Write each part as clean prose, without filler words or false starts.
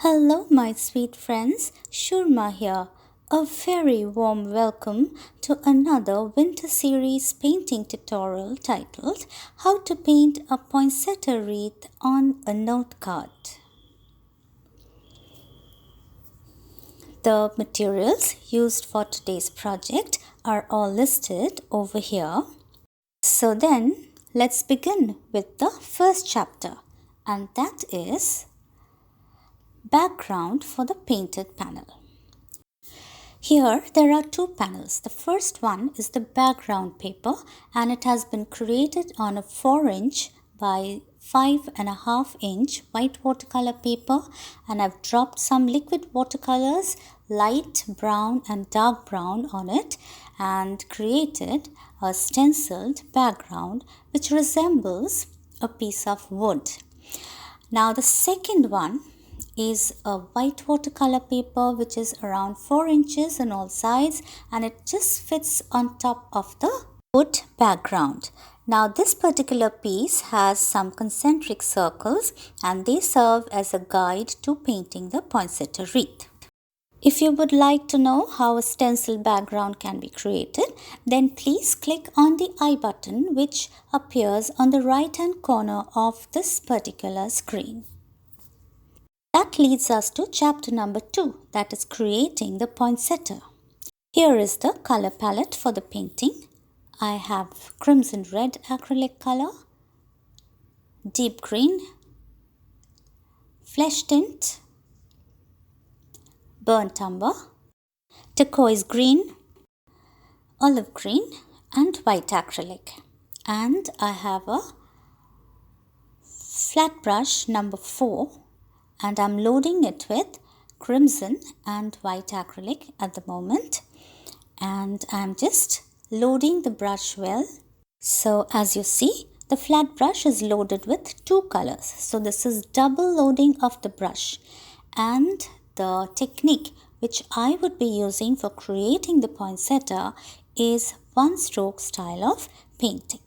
Hello, my sweet friends. Shurma here. A very warm welcome to another winter series painting tutorial titled How to Paint a Poinsettia Wreath on a Note Card. The materials used for today's project are all listed over here. So then, let's begin with the first chapter, and that is background for the painted panel. Here there are two panels. The first one is the background paper and it has been created on a 4-inch by 5.5-inch white watercolor paper, and I've dropped some liquid watercolors, light brown and dark brown on it, and created a stencilled background which resembles a piece of wood. Now the second one is a white watercolor paper which is around 4 inches on all sides, and it just fits on top of the wood background. Now this particular piece has some concentric circles and they serve as a guide to painting the poinsettia wreath. If you would like to know how a stencil background can be created, then please click on the I button which appears on the right hand corner of this particular screen. That leads us to chapter number 2, that is creating the poinsettia. Here is the color palette for the painting. I have crimson red acrylic color, deep green, flesh tint, burnt umber, turquoise green, olive green and white acrylic. And I have a flat brush number 4 and I'm loading it with crimson and white acrylic at the moment, and I'm just loading the brush well. So as you see, the flat brush is loaded with 2 colors. So this is double loading of the brush, and the technique which I would be using for creating the poinsettia is one stroke style of painting.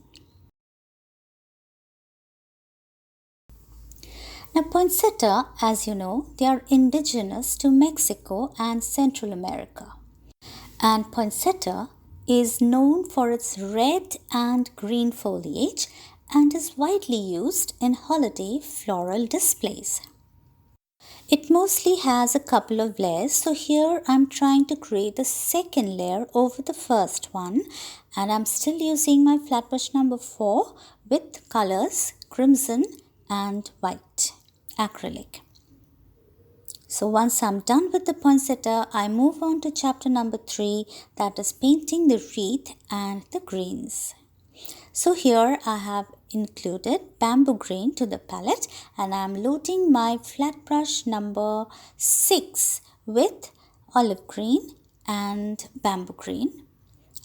Now poinsettia, as you know, they are indigenous to Mexico and Central America. And poinsettia is known for its red and green foliage and is widely used in holiday floral displays. It mostly has a couple of layers, so here I'm trying to create the second layer over the first one, and I'm still using my flat brush number 4 with colors crimson and white acrylic. So once I'm done with the poinsettia, I move on to chapter number 3, that is painting the wreath and the greens. So here I have included bamboo green to the palette, and I'm loading my flat brush number 6 with olive green and bamboo green.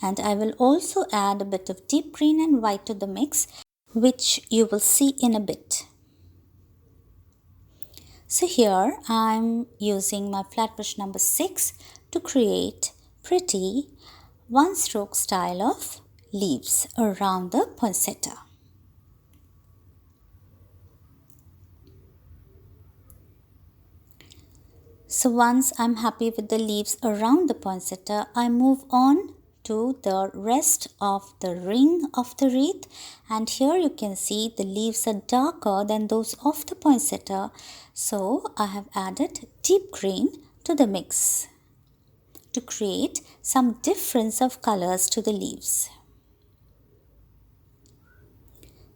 And I will also add a bit of deep green and white to the mix, which you will see in a bit. So here I'm using my flat brush number 6 to create pretty one stroke style of leaves around the poinsettia. So once I'm happy with the leaves around the poinsettia, I move on to the rest of the ring of the wreath, and here you can see the leaves are darker than those of the poinsettia, so I have added deep green to the mix to create some difference of colors to the leaves.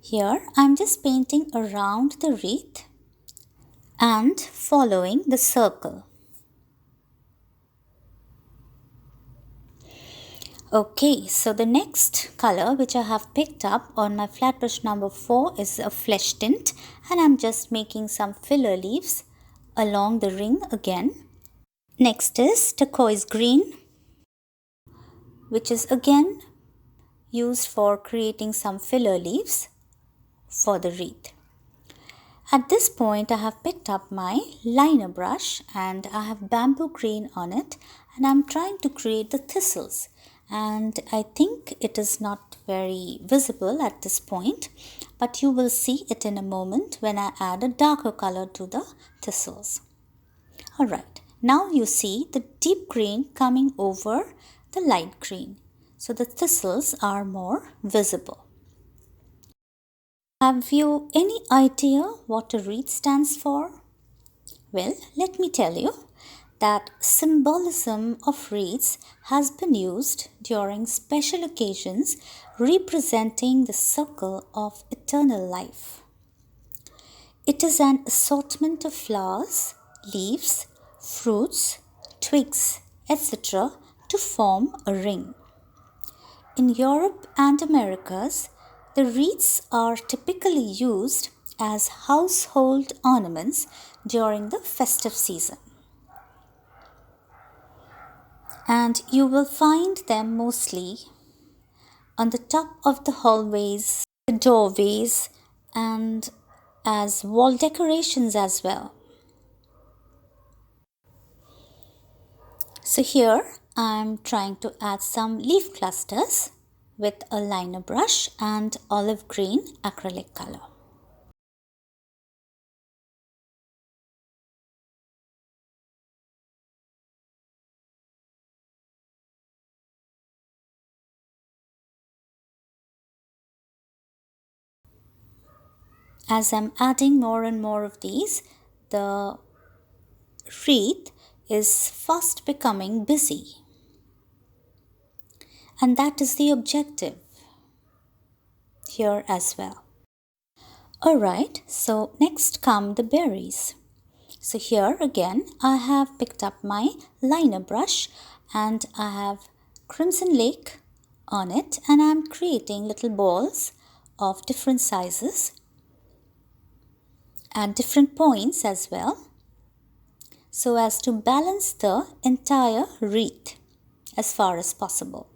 Here I'm just painting around the wreath and following the circle. Okay, so the next color which I have picked up on my flat brush number 4 is a flesh tint, and I'm just making some filler leaves along the ring again. Next is turquoise green, which is again used for creating some filler leaves for the wreath. At this point I have picked up my liner brush and I have bamboo green on it, and I'm trying to create the thistles. And I think it is not very visible at this point, but you will see it in a moment when I add a darker color to the thistles. Alright, now you see the deep green coming over the light green. So the thistles are more visible. Have you any idea what a wreath stands for? Well, let me tell you that symbolism of wreaths has been used during special occasions representing the circle of eternal life. It is an assortment of flowers, leaves, fruits, twigs, etc. to form a ring. In Europe and Americas, the wreaths are typically used as household ornaments during the festive season. And you will find them mostly on the top of the hallways, the doorways, and as wall decorations as well. So here I'm trying to add some leaf clusters with a liner brush and olive green acrylic color. As I'm adding more and more of these, the wreath is fast becoming busy. And that is the objective here as well. Alright, so next come the berries. So here again I have picked up my liner brush and I have Crimson Lake on it, and I'm creating little balls of different sizes at different points as well, so as to balance the entire wreath as far as possible.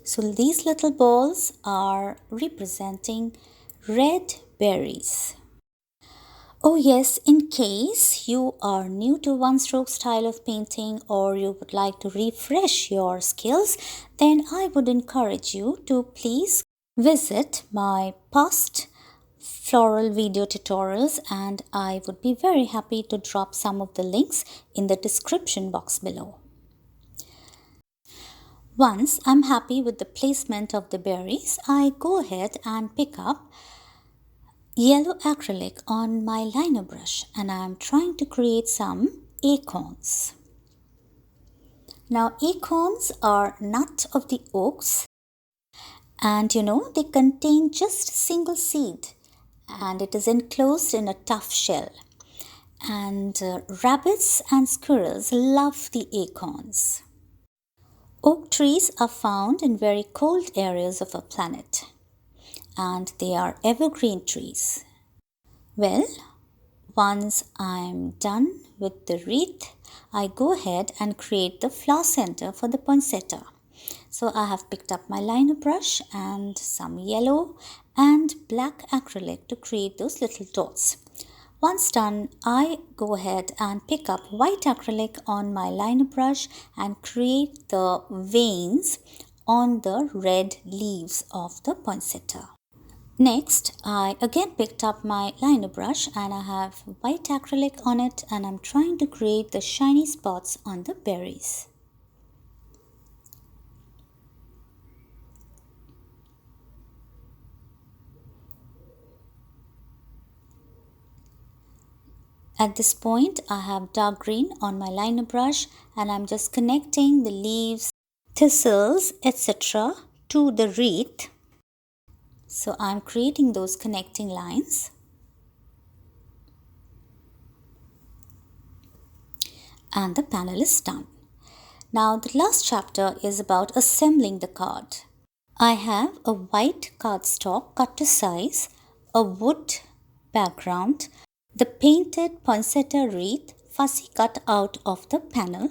So these little balls are representing red berries. Oh yes, in case you are new to one-stroke style of painting or you would like to refresh your skills, then I would encourage you to please visit my past floral video tutorials, and I would be very happy to drop some of the links in the description box below. Once I'm happy with the placement of the berries, I go ahead and pick up yellow acrylic on my liner brush and I'm trying to create some acorns. Now acorns are nut of the oaks, and they contain just a single seed and it is enclosed in a tough shell. And rabbits and squirrels love the acorns. Oak trees are found in very cold areas of our planet, and they are evergreen trees. Well, once I'm done with the wreath, I go ahead and create the flower center for the poinsettia. So I have picked up my liner brush and some yellow and black acrylic to create those little dots. Once done, I go ahead and pick up white acrylic on my liner brush and create the veins on the red leaves of the poinsettia. Next, I again picked up my liner brush and I have white acrylic on it and I'm trying to create the shiny spots on the berries. At this point, I have dark green on my liner brush and I'm just connecting the leaves, thistles, etc. to the wreath. So I'm creating those connecting lines. And the panel is done. Now the last chapter is about assembling the card. I have a white cardstock cut to size, a wood background, the painted poinsettia wreath fussy cut out of the panel,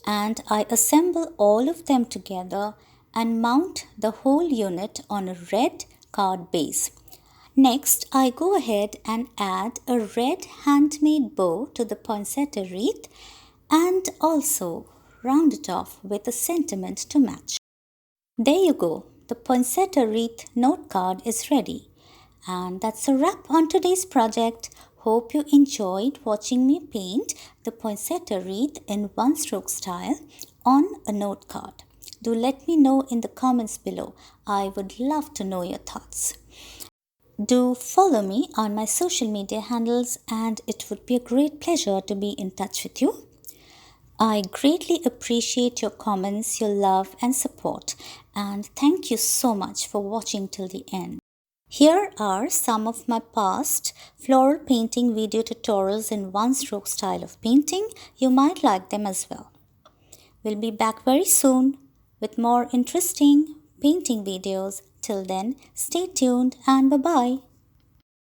and I assemble all of them together and mount the whole unit on a red card base. Next, I go ahead and add a red handmade bow to the poinsettia wreath and also round it off with a sentiment to match. There you go, the poinsettia wreath note card is ready. And that's a wrap on today's project. hope you enjoyed watching me paint the poinsettia wreath in one stroke style on a note card. Do let me know in the comments below. I would love to know your thoughts. Do follow me on my social media handles, and it would be a great pleasure to be in touch with you. I greatly appreciate your comments, your love and support, and thank you so much for watching till the end. Here are some of my past floral painting video tutorials in one stroke style of painting. You might like them as well. We'll be back very soon with more interesting painting videos. Till then, stay tuned and bye-bye.